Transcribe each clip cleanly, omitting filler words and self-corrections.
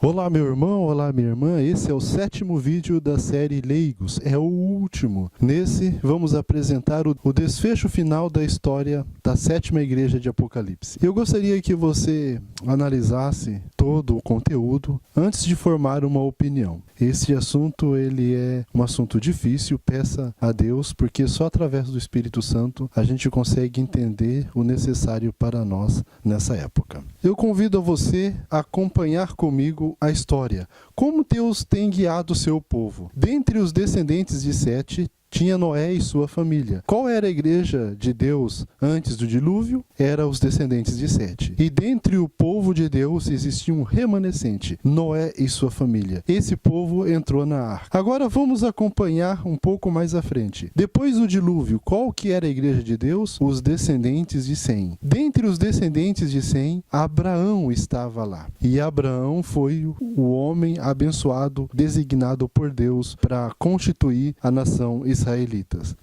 Olá meu irmão, olá minha irmã, esse é o 7º vídeo da série Leigos, é o último. Nesse vamos apresentar o desfecho final da história da 7ª igreja de Apocalipse. Eu gostaria que você analisasse todo o conteúdo antes de formar uma opinião. Esse assunto ele é um assunto difícil, peça a Deus, porque só através do Espírito Santo a gente consegue entender o necessário para nós nessa época. Eu convido a você a acompanhar comigo a história. Como Deus tem guiado o seu povo. Dentre os descendentes de Sete, tinha Noé e sua família. Qual era a igreja de Deus antes do dilúvio? Era os descendentes de Sete. E dentre o povo de Deus existia um remanescente, Noé e sua família. Esse povo entrou na arca. Agora vamos acompanhar um pouco mais à frente. Depois do dilúvio, qual que era a igreja de Deus? Os descendentes de Sem. Dentre os descendentes de Sem, Abraão estava lá. E Abraão foi o homem abençoado, designado por Deus para constituir a nação israelitas.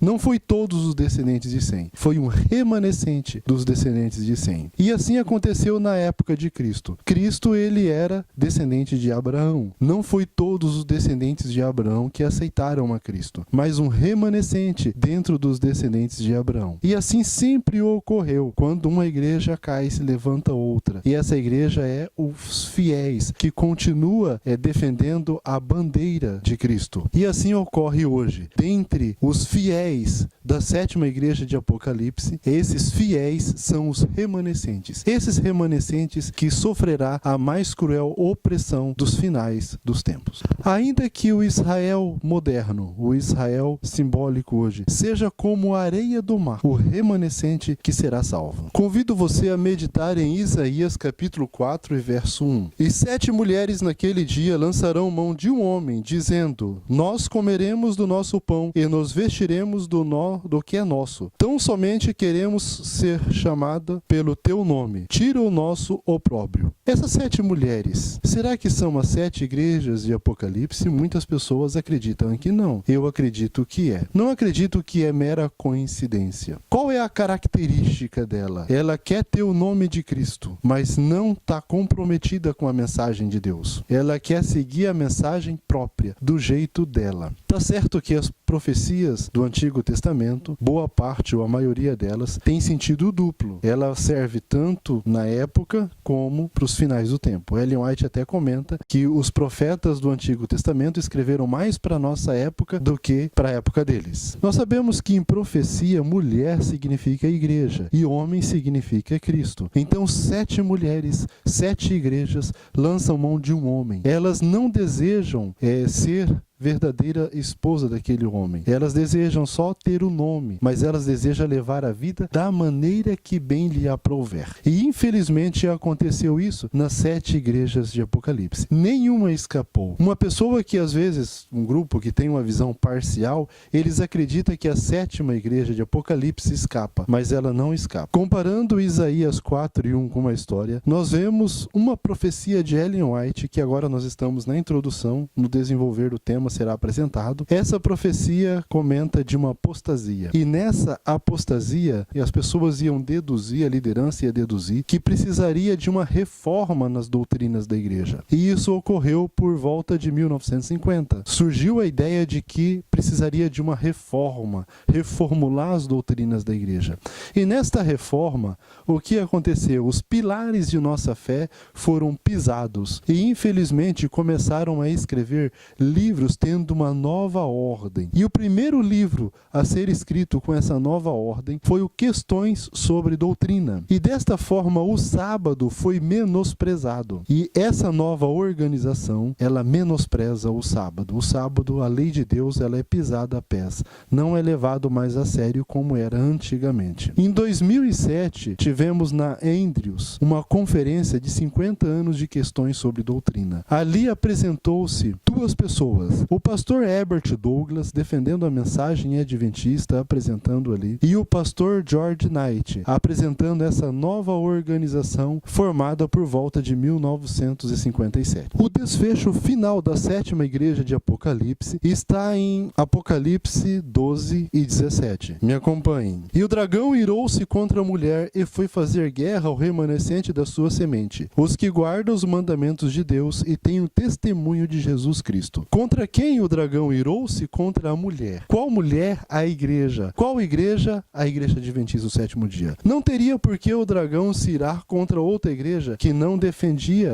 Não foi todos os descendentes de Sem, foi um remanescente dos descendentes de Sem. E assim aconteceu na época de Cristo. Cristo, ele era descendente de Abraão. Não foi todos os descendentes de Abraão que aceitaram a Cristo, mas um remanescente dentro dos descendentes de Abraão. E assim sempre ocorreu. Quando uma igreja cai, se levanta outra. E essa igreja é os fiéis, que continua defendendo a bandeira de Cristo. E assim ocorre hoje. Dentre os fiéis da 7ª igreja de Apocalipse, esses fiéis são os remanescentes. Esses remanescentes que sofrerá a mais cruel opressão dos finais dos tempos. Ainda que o Israel moderno, o Israel simbólico hoje, seja como a areia do mar, o remanescente que será salvo. Convido você a meditar em Isaías capítulo 4 e verso 1. E 7 mulheres naquele dia lançarão mão de um homem, dizendo: nós comeremos do nosso pão e nos vestiremos do que é nosso. Tão somente queremos ser chamada pelo teu nome. Tira o nosso opróbrio. Essas 7 mulheres, será que são as 7 igrejas de Apocalipse? Muitas pessoas acreditam que não. Eu acredito que é. Não acredito que é mera coincidência. Qual é a característica dela? Ela quer ter o nome de Cristo, mas não está comprometida com a mensagem de Deus. Ela quer seguir a mensagem própria, do jeito dela. Tá certo que as profecias do Antigo Testamento, boa parte ou a maioria delas, tem sentido duplo. Ela serve tanto na época como para os finais do tempo. Ellen White até comenta que os profetas do Antigo Testamento escreveram mais para a nossa época do que para a época deles. Nós sabemos que em profecia, mulher significa igreja e homem significa Cristo. Então 7 mulheres, 7 igrejas lançam mão de um homem. Elas não desejam ser verdadeira esposa daquele homem. Elas desejam só ter o nome, mas elas desejam levar a vida da maneira que bem lhe aprouver. E infelizmente aconteceu isso nas 7 igrejas de Apocalipse. Nenhuma escapou. Uma pessoa que às vezes, um grupo que tem uma visão parcial, eles acreditam que a 7ª igreja de Apocalipse escapa, mas ela não escapa. Comparando Isaías 4:1 com uma história, nós vemos uma profecia de Ellen White, que agora nós estamos na introdução, no desenvolver do tema será apresentado. Essa profecia comenta de uma apostasia. E nessa apostasia, as pessoas iam deduzir, a liderança ia deduzir, que precisaria de uma reforma nas doutrinas da igreja. E isso ocorreu por volta de 1950. Surgiu a ideia de que precisaria de uma reforma, reformular as doutrinas da igreja. E nesta reforma, o que aconteceu? Os pilares de nossa fé foram pisados. E infelizmente começaram a escrever livros tendo uma nova ordem. E o primeiro livro a ser escrito com essa nova ordem foi o Questões sobre Doutrina. E desta forma o sábado foi menosprezado. E essa nova organização, ela menospreza o sábado. O sábado, a lei de Deus, ela é pisada a pés. Não é levado mais a sério como era antigamente. Em 2007, tivemos na Andrews uma conferência de 50 anos de questões sobre doutrina. Ali apresentou-se 2 pessoas, O pastor Herbert Douglas defendendo a mensagem adventista, apresentando ali, e o pastor George Knight apresentando essa nova organização formada por volta de 1957. O desfecho final da sétima igreja de Apocalipse está em Apocalipse 12 e 17. Me acompanhem. E o dragão irou-se contra a mulher e foi fazer guerra ao remanescente da sua semente, os que guardam os mandamentos de Deus e têm o testemunho de Jesus Cristo. Contra quem o dragão irou-se? Contra a mulher. Qual mulher? A igreja. Qual igreja? A igreja adventista do sétimo dia. Não teria por que o dragão se irar contra outra igreja que não defende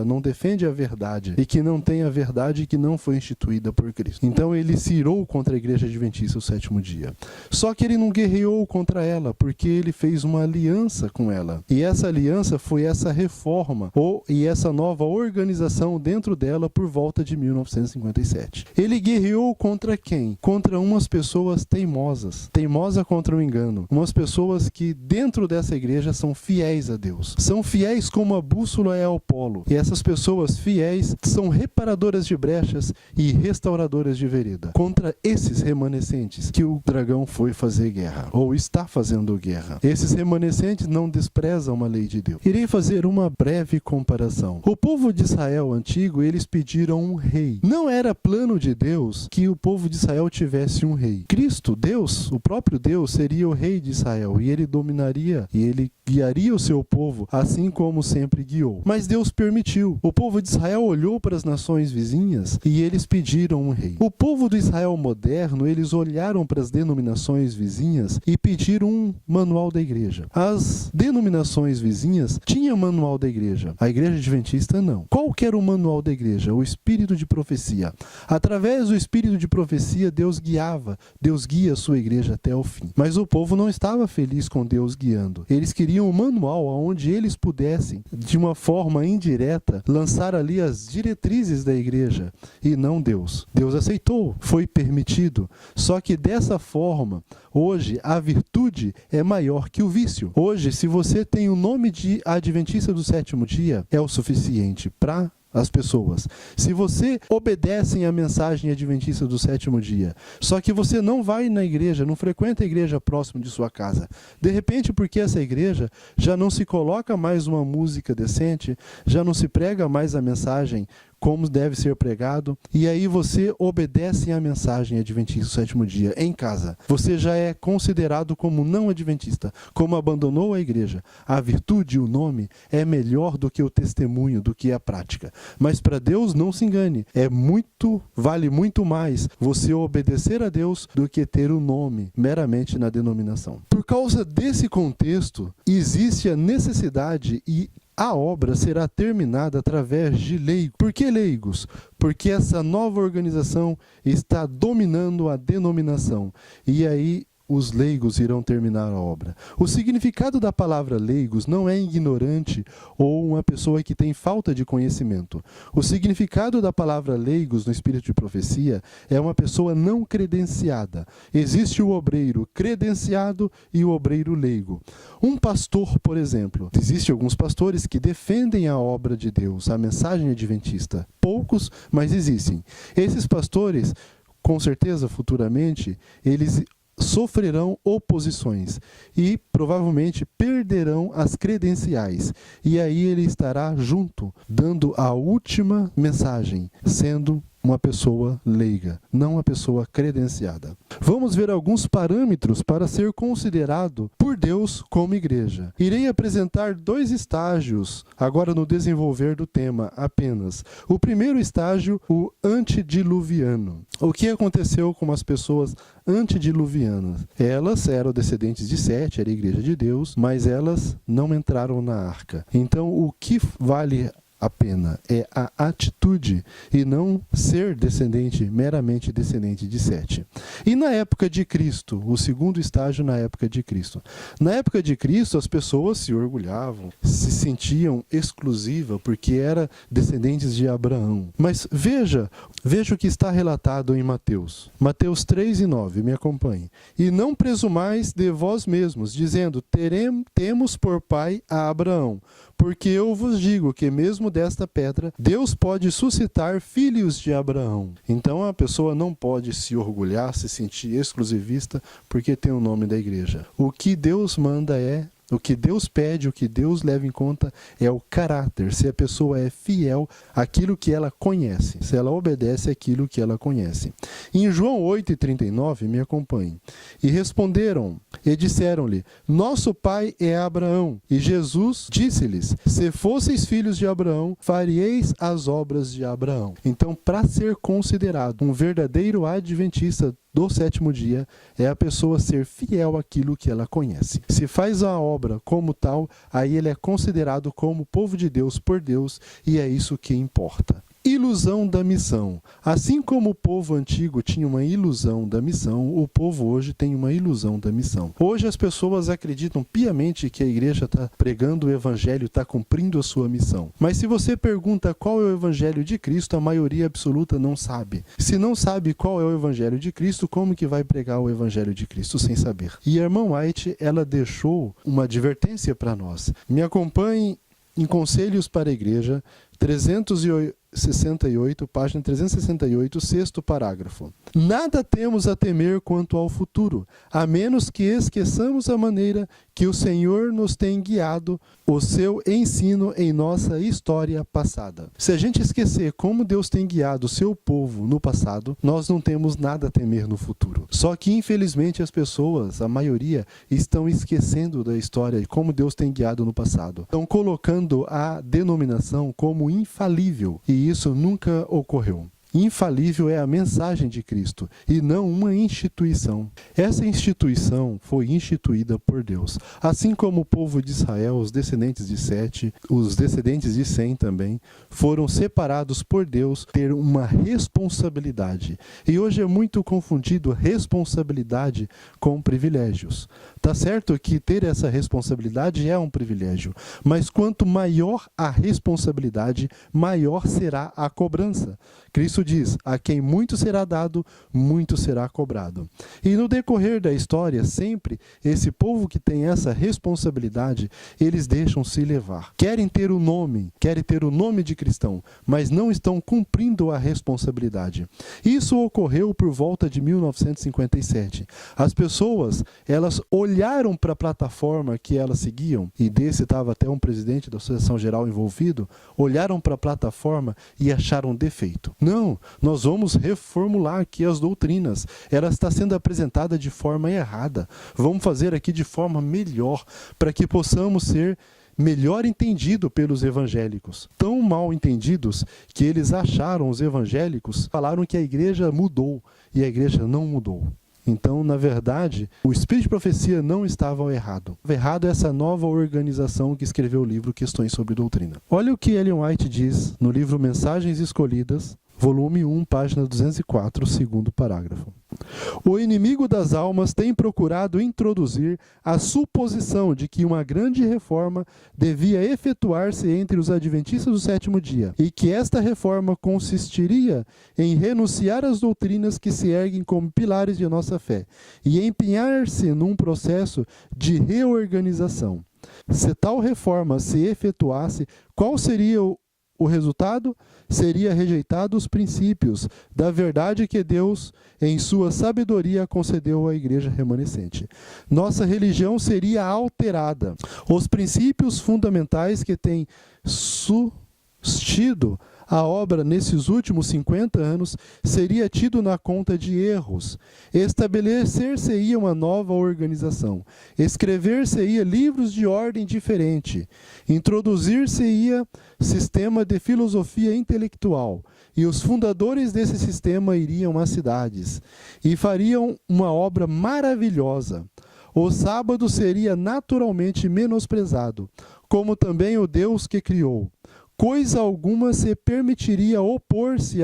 a verdade e que não tem a verdade que não foi instituída por Cristo. Então ele se irou contra a igreja adventista do sétimo dia. Só que ele não guerreou contra ela, porque ele fez uma aliança com ela. E essa aliança foi essa reforma e essa nova organização dentro dela por volta de 1957. Ele guerreou contra quem? Contra umas pessoas teimosas. Teimosa contra o engano. Umas pessoas que dentro dessa igreja são fiéis a Deus. São fiéis como a bússola é ao polo. E essas pessoas fiéis são reparadoras de brechas e restauradoras de vereda. Contra esses remanescentes que o dragão foi fazer guerra, ou está fazendo guerra. Esses remanescentes não desprezam a lei de Deus. Irei fazer uma breve comparação. O povo de Israel antigo, eles pediram um rei. Não era plano de Deus que o povo de Israel tivesse um rei. Cristo, Deus, o próprio Deus, seria o rei de Israel e ele dominaria e ele guiaria o seu povo, assim como sempre guiou. Mas Deus permitiu. O povo de Israel olhou para as nações vizinhas e eles pediram um rei. O povo do Israel moderno, eles olharam para as denominações vizinhas e pediram um manual da igreja. As denominações vizinhas tinham manual da igreja. A igreja adventista não. Qual que era o manual da igreja? O espírito de profecia. Através do espírito de profecia, Deus guiava. Deus guia a sua igreja até o fim. Mas o povo não estava feliz com Deus guiando. Eles queriam um manual onde eles pudessem, de uma forma indireta, lançar ali as diretrizes da igreja e não Deus. Deus aceitou, foi permitido. Só que dessa forma, hoje a virtude é maior que o vício. Hoje, se você tem o nome de Adventista do sétimo dia, é o suficiente para as pessoas. Se você obedece à mensagem adventista do sétimo dia, só que você não vai na igreja, não frequenta a igreja próximo de sua casa, de repente porque essa igreja já não se coloca mais uma música decente, já não se prega mais a mensagem como deve ser pregado, e aí você obedece à mensagem adventista do sétimo dia em casa. Você já é considerado como não adventista, como abandonou a igreja. A virtude, o nome, é melhor do que o testemunho, do que a prática. Mas para Deus, não se engane, vale muito mais você obedecer a Deus do que ter o nome meramente na denominação. Por causa desse contexto, existe a necessidade e a obra será terminada através de leigos. Por que leigos? Porque essa nova organização está dominando a denominação. E aí os leigos irão terminar a obra. O significado da palavra leigos não é ignorante ou uma pessoa que tem falta de conhecimento. O significado da palavra leigos no espírito de profecia é uma pessoa não credenciada. Existe o obreiro credenciado e o obreiro leigo. Um pastor, por exemplo, existem alguns pastores que defendem a obra de Deus, a mensagem adventista. Poucos, mas existem. Esses pastores, com certeza, futuramente, eles sofrerão oposições e provavelmente perderão as credenciais. E aí ele estará junto, dando a última mensagem, sendo uma pessoa leiga, não uma pessoa credenciada. Vamos ver alguns parâmetros para ser considerado por Deus como igreja. Irei apresentar 2 estágios agora no desenvolver do tema apenas. O primeiro estágio, o antediluviano. O que aconteceu com as pessoas antediluvianas? Elas eram descendentes de Sete, era a igreja de Deus, mas elas não entraram na arca. Então, o que vale a pena é a atitude e não ser meramente descendente de Sete. E na época de Cristo, o segundo estágio na época de Cristo. Na época de Cristo, as pessoas se orgulhavam, se sentiam exclusivas porque eram descendentes de Abraão. Mas veja o que está relatado em Mateus. Mateus 3:9, me acompanhe. E não presumais de vós mesmos, dizendo, temos por pai a Abraão, porque eu vos digo que mesmo mesmo desta pedra, Deus pode suscitar filhos de Abraão. Então a pessoa não pode se orgulhar, se sentir exclusivista, porque tem o nome da igreja. O que Deus manda o que Deus pede, o que Deus leva em conta é o caráter, se a pessoa é fiel àquilo que ela conhece, se ela obedece àquilo que ela conhece. Em João 8,39, me acompanhe. E responderam e disseram-lhe: nosso pai é Abraão. E Jesus disse-lhes: se fosseis filhos de Abraão, faríeis as obras de Abraão. Então, para ser considerado um verdadeiro adventista do sétimo dia, é a pessoa ser fiel àquilo que ela conhece. Se faz a obra como tal, aí ele é considerado como povo de Deus por Deus, e é isso que importa. Ilusão da missão. Assim como o povo antigo tinha uma ilusão da missão, o povo hoje tem uma ilusão da missão. Hoje as pessoas acreditam piamente que a igreja está pregando o evangelho, está cumprindo a sua missão. Mas se você pergunta qual é o evangelho de Cristo, a maioria absoluta não sabe. Se não sabe qual é o evangelho de Cristo, como que vai pregar o evangelho de Cristo sem saber? E a irmã White, ela deixou uma advertência para nós. Me acompanhe em Conselhos para a Igreja, 368, página 368, sexto parágrafo. Nada temos a temer quanto ao futuro, a menos que esqueçamos a maneira que o Senhor nos tem guiado o seu ensino em nossa história passada. Se a gente esquecer como Deus tem guiado o seu povo no passado, nós não temos nada a temer no futuro. Só que, infelizmente, as pessoas, a maioria, estão esquecendo da história e como Deus tem guiado no passado. Estão colocando a denominação como infalível, e isso nunca ocorreu. Infalível é a mensagem de Cristo e não uma instituição. Essa instituição foi instituída por Deus. Assim como o povo de Israel, os descendentes de Sete, os descendentes de Sem também, foram separados por Deus ter uma responsabilidade. E hoje é muito confundido responsabilidade com privilégios. Tá certo que ter essa responsabilidade é um privilégio, mas quanto maior a responsabilidade, maior será a cobrança. Cristo diz: a quem muito será dado, muito será cobrado. E no decorrer da história, sempre esse povo que tem essa responsabilidade, eles deixam se levar. Querem ter o nome de cristão, mas não estão cumprindo a responsabilidade. Isso ocorreu por volta de 1957. As pessoas, elas olharam para a plataforma que elas seguiam, e desse estava até um presidente da Associação Geral envolvido, olharam para a plataforma e acharam defeito. Não, nós vamos reformular aqui as doutrinas. Ela está sendo apresentada de forma errada. Vamos fazer aqui de forma melhor, para que possamos ser melhor entendido pelos evangélicos. Tão mal entendidos que eles acharam, os evangélicos, falaram que a igreja mudou, e a igreja não mudou. Então, na verdade, o espírito de profecia não estava errado. O errado é essa nova organização que escreveu o livro Questões sobre Doutrina. Olha o que Ellen White diz no livro Mensagens Escolhidas, volume 1, página 204, segundo parágrafo. O inimigo das almas tem procurado introduzir a suposição de que uma grande reforma devia efetuar-se entre os adventistas do sétimo dia, e que esta reforma consistiria em renunciar às doutrinas que se erguem como pilares de nossa fé, e empenhar-se num processo de reorganização. Se tal reforma se efetuasse, qual seria o resultado? Seria rejeitado os princípios da verdade que Deus, em sua sabedoria, concedeu à igreja remanescente. Nossa religião seria alterada. Os princípios fundamentais que têm sustido a obra nesses últimos 50 anos seria tido na conta de erros. Estabelecer-se-ia uma nova organização. Escrever-se-ia livros de ordem diferente. Introduzir-se-ia sistema de filosofia intelectual. E os fundadores desse sistema iriam às cidades e fariam uma obra maravilhosa. O sábado seria naturalmente menosprezado, como também o Deus que criou. Coisa alguma se permitiria opor-se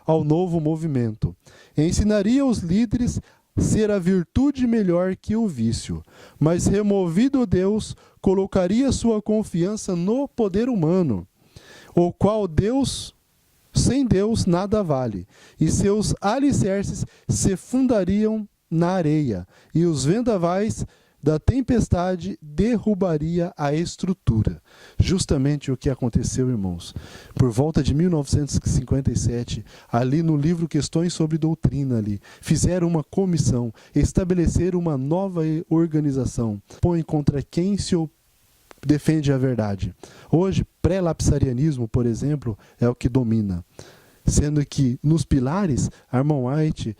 ao novo movimento. Ensinaria os líderes ser a virtude melhor que o vício, mas removido Deus, colocaria sua confiança no poder humano, o qual sem Deus nada vale, e seus alicerces se fundariam na areia, e os vendavais da tempestade derrubaria a estrutura. Justamente o que aconteceu, irmãos. Por volta de 1957, ali no livro Questões sobre Doutrina, ali, fizeram uma comissão, estabeleceram uma nova organização, põe contra quem se defende a verdade. Hoje, pré-lapsarianismo, por exemplo, é o que domina. Sendo que nos pilares, Armand White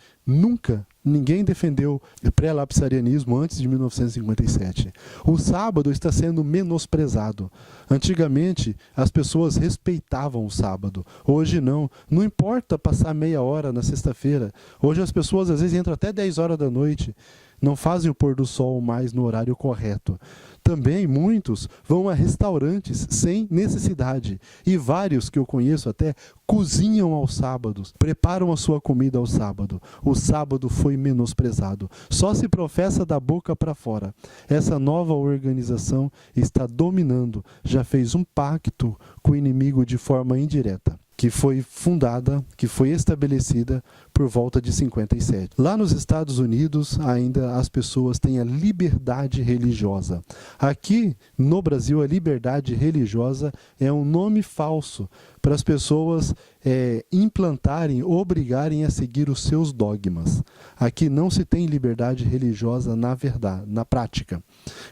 ninguém defendeu o pré-lapsarianismo antes de 1957. O sábado está sendo menosprezado. Antigamente, as pessoas respeitavam o sábado. Hoje não. Não importa passar meia hora na sexta-feira. Hoje as pessoas às vezes entram até 10 horas da noite. Não fazem o pôr do sol mais no horário correto. Também muitos vão a restaurantes sem necessidade. E vários que eu conheço até cozinham aos sábados, preparam a sua comida ao sábado. O sábado foi menosprezado. Só se professa da boca para fora. Essa nova organização está dominando, já fez um pacto com o inimigo de forma indireta, que foi fundada, que foi estabelecida por volta de 57. Lá nos Estados Unidos, ainda as pessoas têm a liberdade religiosa. Aqui, no Brasil, a liberdade religiosa é um nome falso para as pessoas implantarem, obrigarem a seguir os seus dogmas. Aqui não se tem liberdade religiosa na verdade, na prática.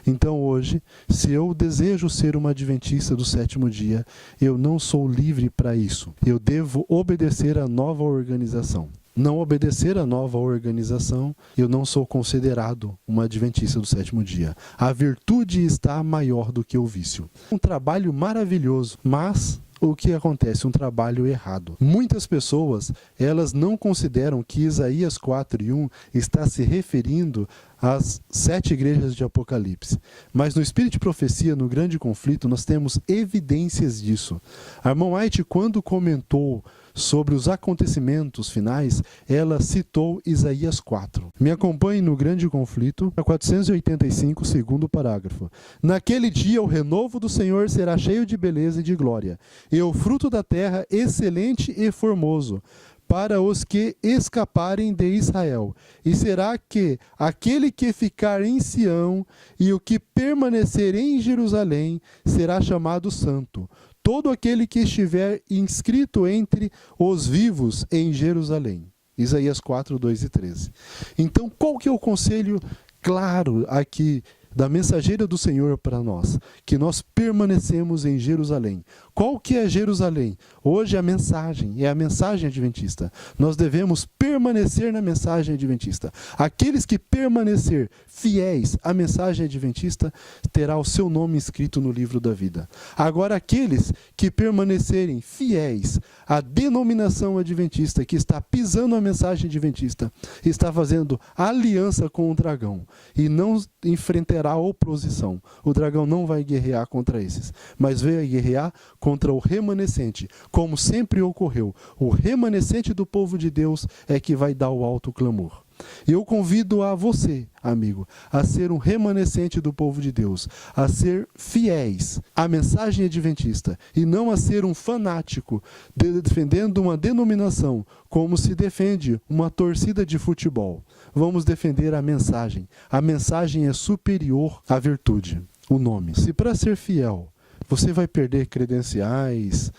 Então hoje, se eu desejo ser uma adventista do sétimo dia, eu não sou livre para isso. Eu devo obedecer à nova organização. Não obedecer à nova organização, eu não sou considerado uma adventista do sétimo dia. A virtude está maior do que o vício. Um trabalho maravilhoso, mas o que acontece? Um trabalho errado. Muitas pessoas, elas não consideram que Isaías 4:1 está se referindo às 7 igrejas de Apocalipse. Mas no Espírito de Profecia, no Grande Conflito, nós temos evidências disso. Armand White, quando comentou sobre os acontecimentos finais, ela citou Isaías 4. Me acompanhe no Grande Conflito, 485, segundo parágrafo. Naquele dia o renovo do Senhor será cheio de beleza e de glória, e o fruto da terra excelente e formoso, para os que escaparem de Israel. E será que aquele que ficar em Sião e o que permanecer em Jerusalém será chamado santo. Todo aquele que estiver inscrito entre os vivos em Jerusalém. Isaías 4, 2 e 13. Então, qual que é o conselho claro aqui da mensageira do Senhor para nós? Que nós permanecemos em Jerusalém. Qual que é Jerusalém? Hoje a mensagem é a mensagem adventista. Nós devemos permanecer na mensagem adventista. Aqueles que permanecer fiéis à mensagem adventista terá o seu nome escrito no livro da vida. Agora aqueles que permanecerem fiéis à denominação adventista, que está pisando a mensagem adventista, está fazendo aliança com o dragão e não enfrentará oposição. O dragão não vai guerrear contra esses, mas vai guerrear contra o remanescente, como sempre ocorreu. O remanescente do povo de Deus é que vai dar o alto clamor. Eu convido a você, amigo, a ser um remanescente do povo de Deus, a ser fiéis à mensagem adventista e não a ser um fanático defendendo uma denominação como se defende uma torcida de futebol. Vamos defender a mensagem. A mensagem é superior à virtude, o nome. Se para ser fiel você vai perder credenciais,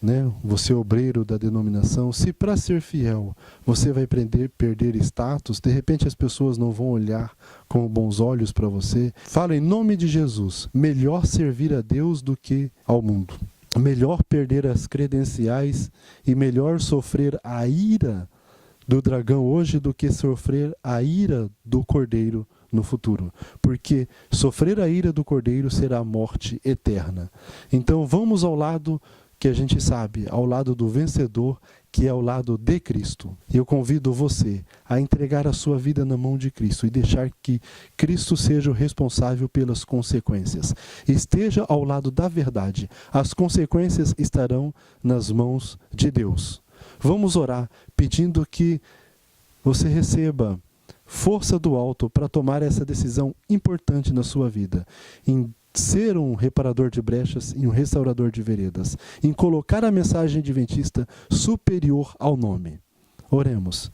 né? Você é obreiro da denominação, se para ser fiel você vai perder status, de repente as pessoas não vão olhar com bons olhos para você. Fala em nome de Jesus, melhor servir a Deus do que ao mundo. Melhor perder as credenciais e melhor sofrer a ira do dragão hoje do que sofrer a ira do cordeiro no futuro, porque sofrer a ira do cordeiro será a morte eterna. Então vamos ao lado que a gente sabe, ao lado do vencedor, que é ao lado de Cristo. E eu convido você a entregar a sua vida na mão de Cristo e deixar que Cristo seja o responsável pelas consequências. Esteja ao lado da verdade. As consequências estarão nas mãos de Deus. Vamos orar pedindo que você receba força do alto para tomar essa decisão importante na sua vida, em ser um reparador de brechas e um restaurador de veredas, em colocar a mensagem adventista superior ao nome. Oremos.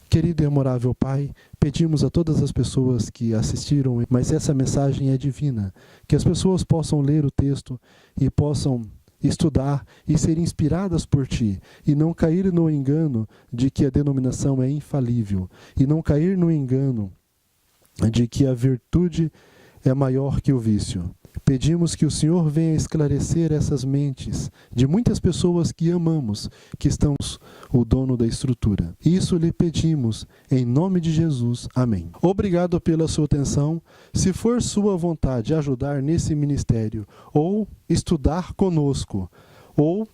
Querido e amorável Pai, pedimos a todas as pessoas que assistiram, mas essa mensagem é divina, que as pessoas possam ler o texto e possam estudar e ser inspiradas por Ti, e não cair no engano de que a denominação é infalível, e não cair no engano de que a virtude é maior que o vício. Pedimos que o Senhor venha esclarecer essas mentes de muitas pessoas que amamos, que estão o dono da estrutura. Isso lhe pedimos, em nome de Jesus. Amém. Obrigado pela sua atenção. Se for sua vontade ajudar nesse ministério, ou estudar conosco, ou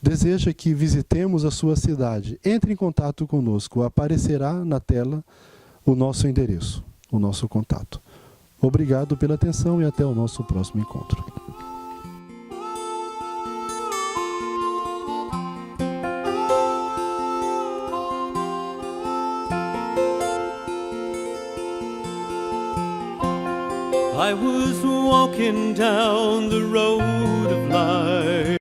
deseja que visitemos a sua cidade, entre em contato conosco. Aparecerá na tela o nosso endereço, o nosso contato. Obrigado pela atenção e até o nosso próximo encontro. I was walking down the road of life,